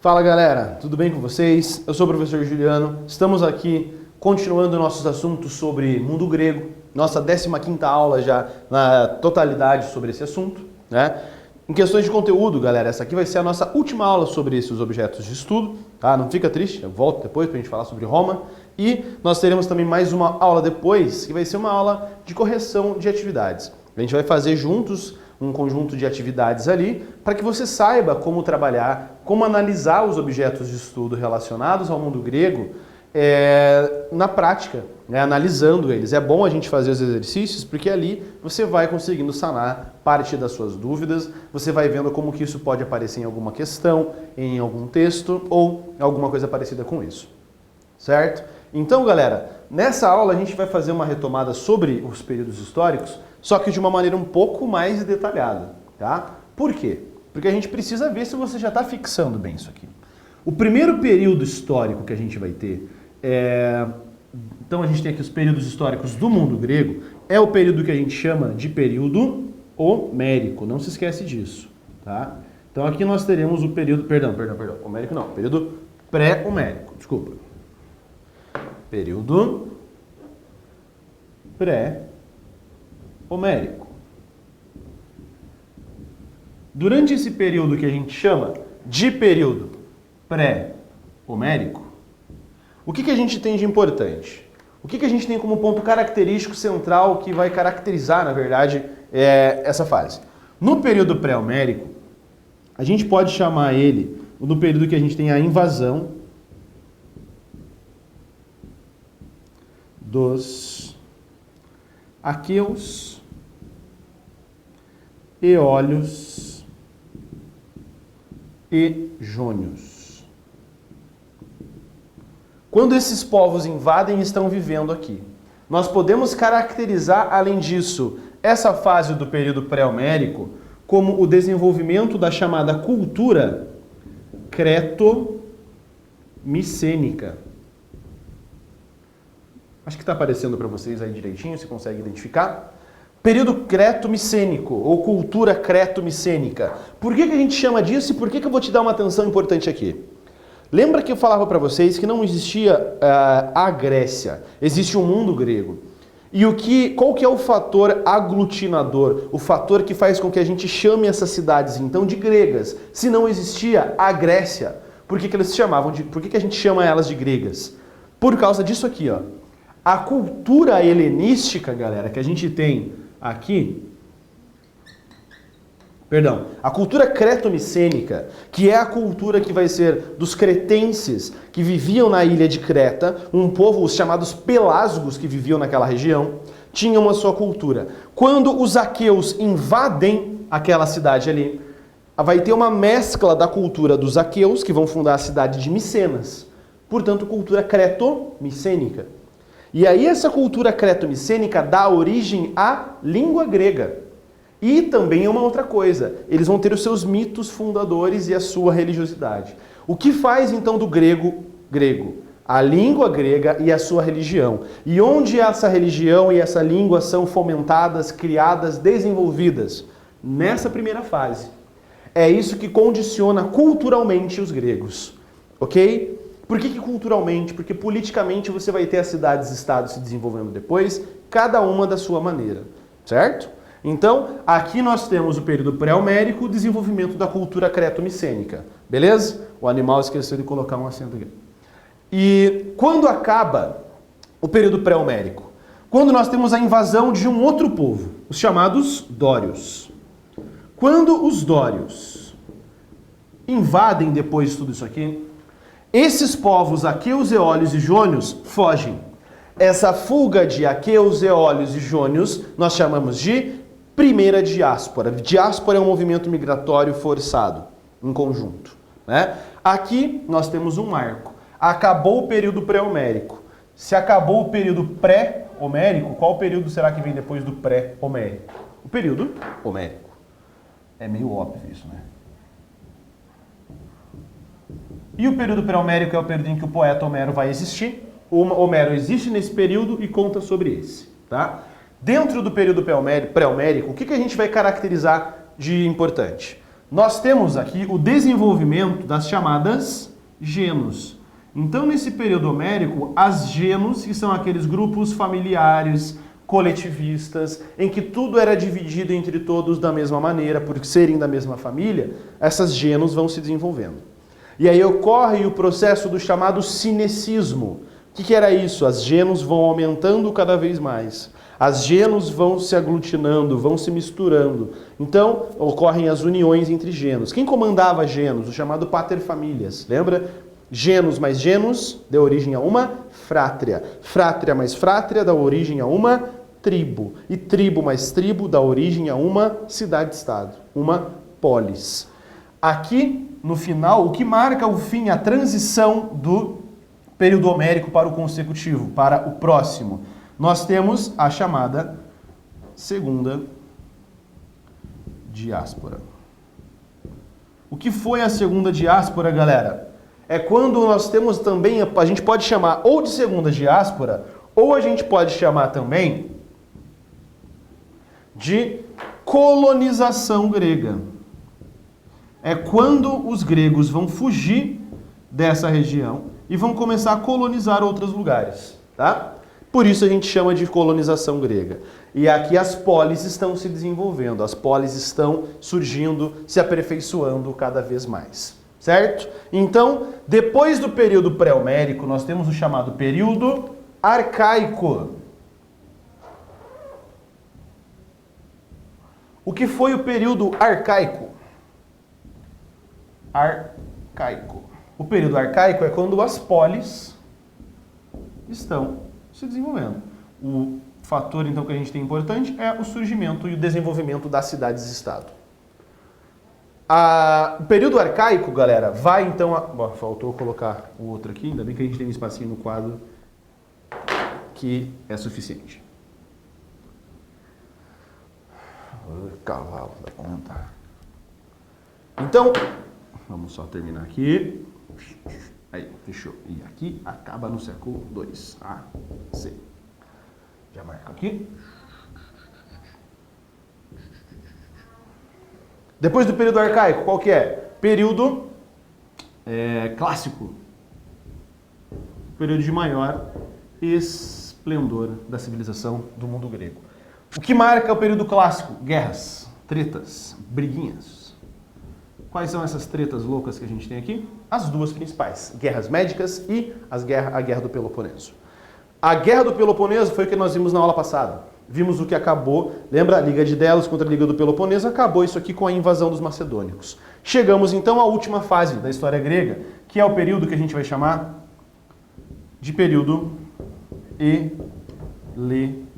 Fala galera, tudo bem com vocês? Eu sou o professor Juliano, estamos aqui continuando nossos assuntos sobre mundo grego, nossa 15ª aula já na totalidade sobre esse assunto, né? Em questões de conteúdo, galera, essa aqui vai ser a nossa última aula sobre esses objetos de estudo, tá? Não fica triste, eu volto depois pra gente falar sobre Roma. E nós teremos também mais uma aula depois, que vai ser uma aula de correção de atividades. A gente vai fazer juntos um conjunto de atividades ali, para que você saiba como trabalhar, como analisar os objetos de estudo relacionados ao mundo grego na prática, né, analisando eles. É bom a gente fazer os exercícios, porque ali você vai conseguindo sanar parte das suas dúvidas, você vai vendo como que isso pode aparecer em alguma questão, em algum texto, ou alguma coisa parecida com isso. Certo? Então, galera, nessa aula a gente vai fazer uma retomada sobre os períodos históricos, só que de uma maneira um pouco mais detalhada, tá? Por quê? Porque a gente precisa ver se você já está fixando bem isso aqui. O primeiro período histórico que a gente vai ter Então a gente tem aqui os períodos históricos do mundo grego, é o período que a gente chama de período homérico, não se esquece disso, tá? Então aqui nós teremos o período, perdão, homérico não, período pré-homérico, desculpa. Período pré-homérico. Durante esse período que a gente chama de período pré-homérico, o que a gente tem de importante? O que a gente tem como ponto característico central que vai caracterizar, na verdade, essa fase? No período pré-homérico, a gente pode chamar ele, no período que a gente tem a invasão dos aqueus, eólios e jônios. Quando esses povos invadem e estão vivendo aqui, nós podemos caracterizar, além disso, essa fase do período pré-homérico como o desenvolvimento da chamada cultura creto-micênica. Acho que está aparecendo para vocês aí direitinho, você consegue identificar? Período creto-micênico, ou cultura creto-micênica. Por que a gente chama disso e por que eu vou te dar uma atenção importante aqui? Lembra que eu falava para vocês que não existia a Grécia, existe um mundo grego. E qual que é o fator aglutinador, o fator que faz com que a gente chame essas cidades então de gregas? Se não existia a Grécia, por que eles chamavam por que a gente chama elas de gregas? Por causa disso aqui, ó. A cultura helenística, galera, que a gente tem aqui, a cultura creto-micênica, que é a cultura que vai ser dos cretenses que viviam na ilha de Creta, um povo, os chamados pelasgos que viviam naquela região, tinham a sua cultura. Quando os aqueus invadem aquela cidade ali, vai ter uma mescla da cultura dos aqueus, que vão fundar a cidade de Micenas, portanto, cultura creto-micênica. E aí essa cultura creto-micênica dá origem à língua grega. E também uma outra coisa, eles vão ter os seus mitos fundadores e a sua religiosidade. O que faz então do grego? A língua grega e a sua religião. E onde essa religião e essa língua são fomentadas, criadas, desenvolvidas? Nessa primeira fase. É isso que condiciona culturalmente os gregos. Ok? Por que culturalmente? Porque politicamente você vai ter as cidades-estados se desenvolvendo depois, cada uma da sua maneira. Certo? Então, aqui nós temos o período pré-homérico, o desenvolvimento da cultura creto-micênica. Beleza? O animal esqueceu de colocar um acento aqui. E quando acaba o período pré-homérico? Quando nós temos a invasão de um outro povo, os chamados dórios. Quando os dórios invadem depois de tudo isso aqui, esses povos aqueus, eólios e jônios fogem. Essa fuga de aqueus, eólios e jônios nós chamamos de primeira diáspora. Diáspora é um movimento migratório forçado, em conjunto, né? Aqui nós temos um marco. Acabou o período pré-homérico. Se acabou o período pré-homérico, qual período será que vem depois do pré-homérico? O período homérico. É meio óbvio isso, né? E o período pré-homérico é o período em que o poeta Homero vai existir. O Homero existe nesse período e conta sobre esse, tá? Dentro do período pré-homérico, o que a gente vai caracterizar de importante? nós temos aqui o desenvolvimento das chamadas genos. Então, nesse período homérico, as genos, que são aqueles grupos familiares, coletivistas, em que tudo era dividido entre todos da mesma maneira, por serem da mesma família, essas genos vão se desenvolvendo. E aí ocorre o processo do chamado cinecismo. O que era isso? As genos vão aumentando cada vez mais. As genos vão se aglutinando, vão se misturando. Então, ocorrem as uniões entre genos. Quem comandava genos? O chamado paterfamilias. Lembra? Genos mais genos deu origem a uma frátria. Frátria mais frátria dá origem a uma tribo. E tribo mais tribo dá origem a uma cidade-estado, uma polis. Aqui, no final, o que marca o fim, a transição do período homérico para o consecutivo, para o próximo, nós temos a chamada segunda diáspora. O que foi a segunda diáspora, galera? É quando nós temos também, a gente pode chamar ou de segunda diáspora, ou a gente pode chamar também de colonização grega. É quando os gregos vão fugir dessa região e vão começar a colonizar outros lugares, tá? Por isso a gente chama de colonização grega. E aqui as polis estão se desenvolvendo, as polis estão surgindo, se aperfeiçoando cada vez mais, certo? Então, depois do período pré-homérico, nós temos o chamado período arcaico. O que foi o período arcaico? Arcaico. O período arcaico é quando as polis estão se desenvolvendo. O fator, então, que a gente tem importante é o surgimento e o desenvolvimento das cidades-estado. O período arcaico, galera, vai então... Bom, faltou colocar o outro aqui, ainda bem que a gente tem um espacinho no quadro que é suficiente. Cavalo da conta. Então, vamos só terminar aqui. Aí, fechou. E aqui acaba no século II. A, C. Já marco aqui. Depois do período arcaico, qual que é? Período clássico. Período de maior esplendor da civilização do mundo grego. O que marca o período clássico? Guerras, tretas, briguinhas. Quais são essas tretas loucas que a gente tem aqui? As duas principais, guerras médicas e a guerra do Peloponeso. A guerra do Peloponeso foi o que nós vimos na aula passada. Vimos o que acabou, lembra? A Liga de Delos contra a Liga do Peloponeso, acabou isso aqui com a invasão dos macedônicos. Chegamos então à última fase da história grega, que é o período que a gente vai chamar de período helenístico.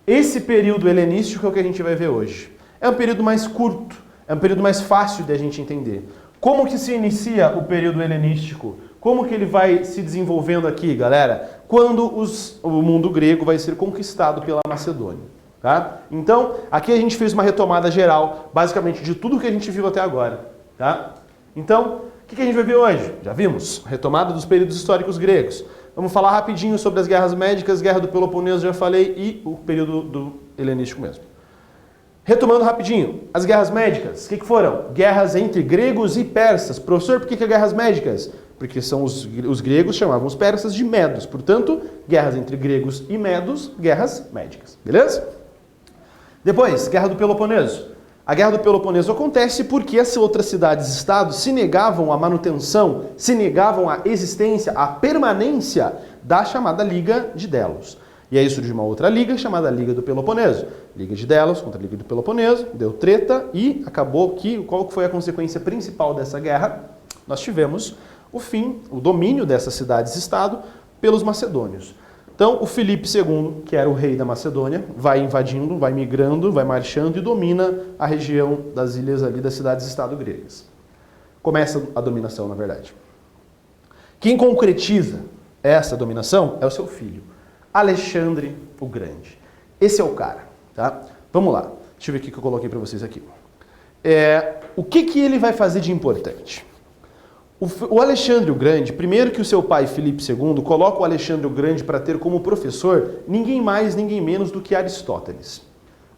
Esse período helenístico é o que a gente vai ver hoje. É um período mais curto, é um período mais fácil de a gente entender. Como que se inicia o período helenístico? Como que ele vai se desenvolvendo aqui, galera? Quando o mundo grego vai ser conquistado pela Macedônia. Tá? Então, aqui a gente fez uma retomada geral, basicamente, de tudo que a gente viu até agora. Tá? Então, o que a gente vai ver hoje? Já vimos, retomada dos períodos históricos gregos. Vamos falar rapidinho sobre as guerras médicas, guerra do Peloponeso, já falei, e o período do helenístico mesmo. Retomando rapidinho, as guerras médicas, o que foram? Guerras entre gregos e persas. Professor, por que guerras médicas? Porque são os gregos chamavam os persas de medos. Portanto, guerras entre gregos e medos, guerras médicas. Beleza? Depois, guerra do Peloponeso. A Guerra do Peloponeso acontece porque as outras cidades-estados se negavam à manutenção, se negavam à existência, à permanência da chamada Liga de Delos. E aí surgiu uma outra liga chamada Liga do Peloponeso. Liga de Delos contra a Liga do Peloponeso, deu treta e acabou que, qual foi a consequência principal dessa guerra? Nós tivemos o fim, o domínio dessas cidades-estado pelos macedônios. Então, o Filipe II, que era o rei da Macedônia, vai invadindo, vai migrando, vai marchando e domina a região das ilhas ali das cidades-estado gregas. Começa a dominação, na verdade. Quem concretiza essa dominação é o seu filho, Alexandre o Grande. Esse é o cara, tá? Vamos lá. Deixa eu ver o que eu coloquei para vocês aqui. O que ele vai fazer de importante? O Alexandre o Grande, primeiro que o seu pai Filipe II coloca o Alexandre o Grande para ter como professor ninguém mais, ninguém menos do que Aristóteles.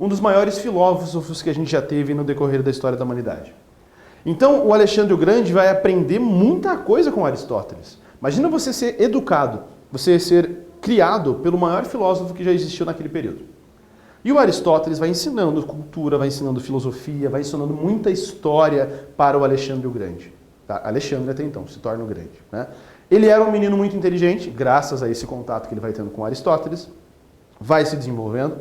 um dos maiores filósofos que a gente já teve no decorrer da história da humanidade. Então, o Alexandre o Grande vai aprender muita coisa com Aristóteles. Imagina você ser educado, você ser criado pelo maior filósofo que já existiu naquele período. E o Aristóteles vai ensinando cultura, vai ensinando filosofia, vai ensinando muita história para o Alexandre o Grande. Tá? Alexandre até então se torna o Grande. Né? Ele era um menino muito inteligente, graças a esse contato que ele vai tendo com Aristóteles, vai se desenvolvendo.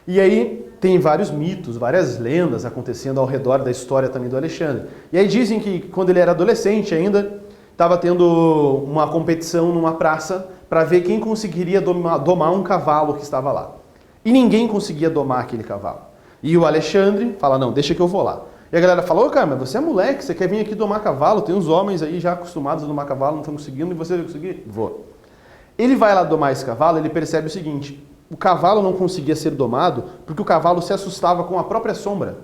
E aí tem vários mitos, várias lendas acontecendo ao redor da história também do Alexandre. E aí dizem que quando ele era adolescente ainda, estava tendo uma competição numa praça para ver quem conseguiria domar um cavalo que estava lá. E ninguém conseguia domar aquele cavalo. E o Alexandre fala, não, deixa que eu vou lá. E a galera fala, ô cara, mas você é moleque, você quer vir aqui domar cavalo? Tem uns homens aí já acostumados a domar cavalo, não estão conseguindo, e você vai conseguir? Vou. Ele vai lá domar esse cavalo, ele percebe o seguinte, o cavalo não conseguia ser domado porque o cavalo se assustava com a própria sombra.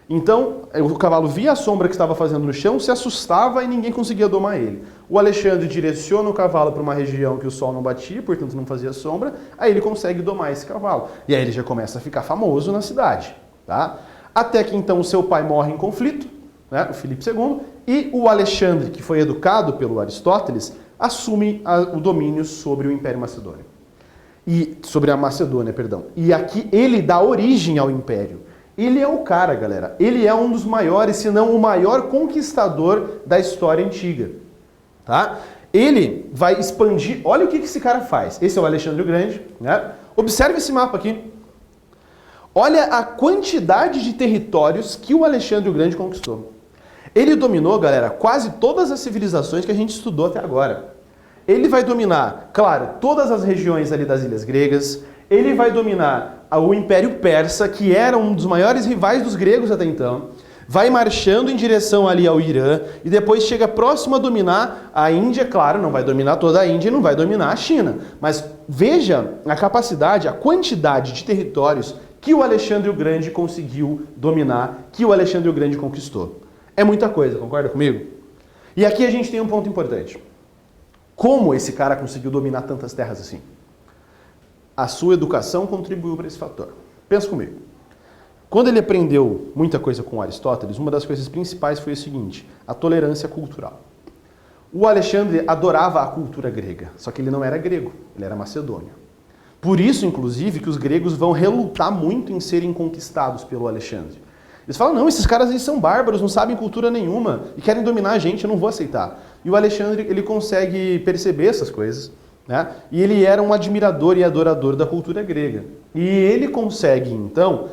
Então, o cavalo via a sombra que estava fazendo no chão, se assustava e ninguém conseguia domar ele. O Alexandre direciona o cavalo para uma região que o sol não batia, portanto não fazia sombra, aí ele consegue domar esse cavalo. E aí ele já começa a ficar famoso na cidade. Tá? Até que então o seu pai morre em conflito, né, o Filipe II, e o Alexandre, que foi educado pelo Aristóteles, assume o domínio sobre o Império Macedônio. Sobre a Macedônia, perdão. E aqui ele dá origem ao Império. Ele é o cara, galera. Ele é um dos maiores, se não o maior conquistador da história antiga. Tá? Ele vai expandir... Olha o que esse cara faz. Esse é o Alexandre o Grande. Né? Observe esse mapa aqui. Olha a quantidade de territórios que o Alexandre o Grande conquistou. Ele dominou, galera, quase todas as civilizações que a gente estudou até agora. Ele vai dominar, claro, todas as regiões ali das ilhas gregas. Ele vai dominar o Império Persa, que era um dos maiores rivais dos gregos até então. Vai marchando em direção ali ao Irã e depois chega próximo a dominar a Índia. Claro, não vai dominar toda a Índia e não vai dominar a China. Mas veja a capacidade, a quantidade de territórios que o Alexandre o Grande conseguiu dominar, que o Alexandre o Grande conquistou. É muita coisa, concorda comigo? E aqui a gente tem um ponto importante. Como esse cara conseguiu dominar tantas terras assim? A sua educação contribuiu para esse fator. Pensa comigo. Quando ele aprendeu muita coisa com Aristóteles, uma das coisas principais foi o seguinte, a tolerância cultural. O Alexandre adorava a cultura grega, só que ele não era grego, ele era macedônio. Por isso, inclusive, que os gregos vão relutar muito em serem conquistados pelo Alexandre. Eles falam, não, esses caras aí são bárbaros, não sabem cultura nenhuma e querem dominar a gente, eu não vou aceitar. E o Alexandre, ele consegue perceber essas coisas, né? E ele era um admirador e adorador da cultura grega. E ele consegue, então,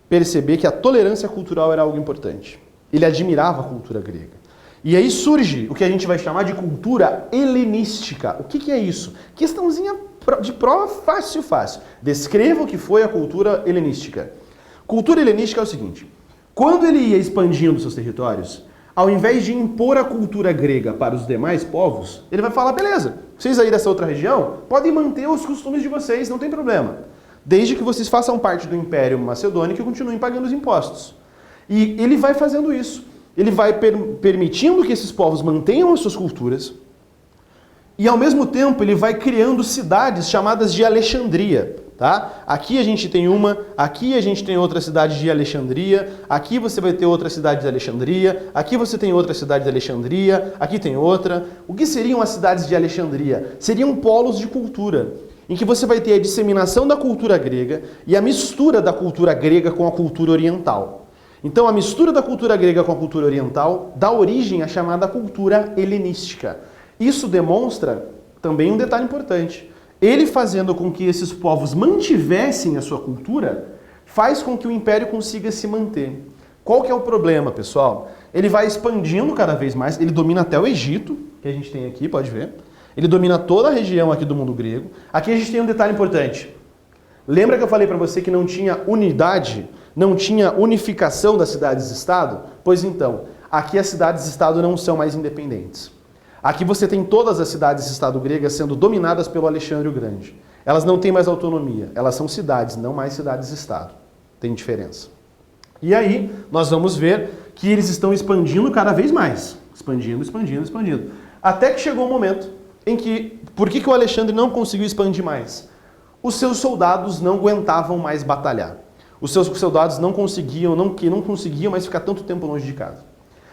perceber que a tolerância cultural era algo importante. Ele admirava a cultura grega. E aí surge o que a gente vai chamar de cultura helenística. O que é isso? Questãozinha de prova fácil. Descreva o que foi a cultura helenística. Cultura helenística é o seguinte, quando ele ia expandindo seus territórios, ao invés de impor a cultura grega para os demais povos, ele vai falar, beleza, vocês aí dessa outra região podem manter os costumes de vocês, não tem problema. Desde que vocês façam parte do Império Macedônico e continuem pagando os impostos. E ele vai fazendo isso. Ele vai permitindo que esses povos mantenham as suas culturas e, ao mesmo tempo, ele vai criando cidades chamadas de Alexandria. Tá? Aqui a gente tem uma, aqui a gente tem outra cidade de Alexandria, aqui você vai ter outra cidade de Alexandria, aqui você tem outra cidade de Alexandria, aqui tem outra. O que seriam as cidades de Alexandria? Seriam polos de cultura, em que você vai ter a disseminação da cultura grega e a mistura da cultura grega com a cultura oriental. Então a mistura da cultura grega com a cultura oriental dá origem à chamada cultura helenística. Isso demonstra também um detalhe importante. Ele fazendo com que esses povos mantivessem a sua cultura, faz com que o império consiga se manter. Qual que é o problema, pessoal? Ele vai expandindo cada vez mais, ele domina até o Egito, que a gente tem aqui, pode ver. Ele domina toda a região aqui do mundo grego. Aqui a gente tem um detalhe importante. Lembra que eu falei para você que não tinha unidade, não tinha unificação das cidades-estado? Pois então, aqui as cidades-estado não são mais independentes. Aqui você tem todas as cidades-estado gregas sendo dominadas pelo Alexandre o Grande. Elas não têm mais autonomia, elas são cidades, não mais cidades-estado. Tem diferença. E aí, nós vamos ver que eles estão expandindo cada vez mais. Expandindo. Até que chegou um momento em que... Por que o Alexandre não conseguiu expandir mais? Os seus soldados não aguentavam mais batalhar. Os seus soldados não conseguiam mais ficar tanto tempo longe de casa.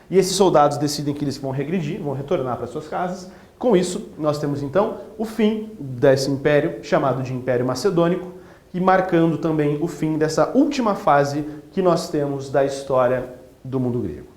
E esses soldados decidem que eles vão regredir, vão retornar para suas casas. Com isso, nós temos então o fim desse império, chamado de Império Macedônico, e marcando também o fim dessa última fase que nós temos da história do mundo grego.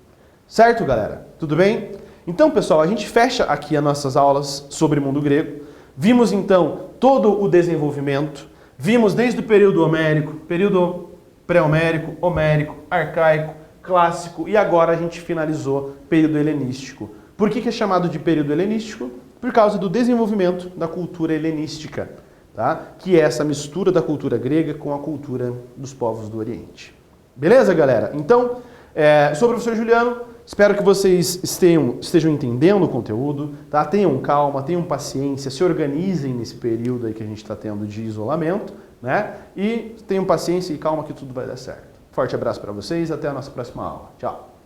Certo, galera? Tudo bem? Então, pessoal, a gente fecha aqui as nossas aulas sobre o mundo grego. Vimos então todo o desenvolvimento, vimos desde o período homérico, período pré-homérico, homérico, arcaico, clássico, e agora a gente finalizou o período helenístico. Por que é chamado de período helenístico? Por causa do desenvolvimento da cultura helenística, tá? Que é essa mistura da cultura grega com a cultura dos povos do Oriente. Beleza, galera? Então, sou o professor Juliano, espero que vocês estejam entendendo o conteúdo, tá? Tenham calma, tenham paciência, se organizem nesse período aí que a gente está tendo de isolamento, né? E tenham paciência e calma que tudo vai dar certo. Forte abraço para vocês, até a nossa próxima aula. Tchau!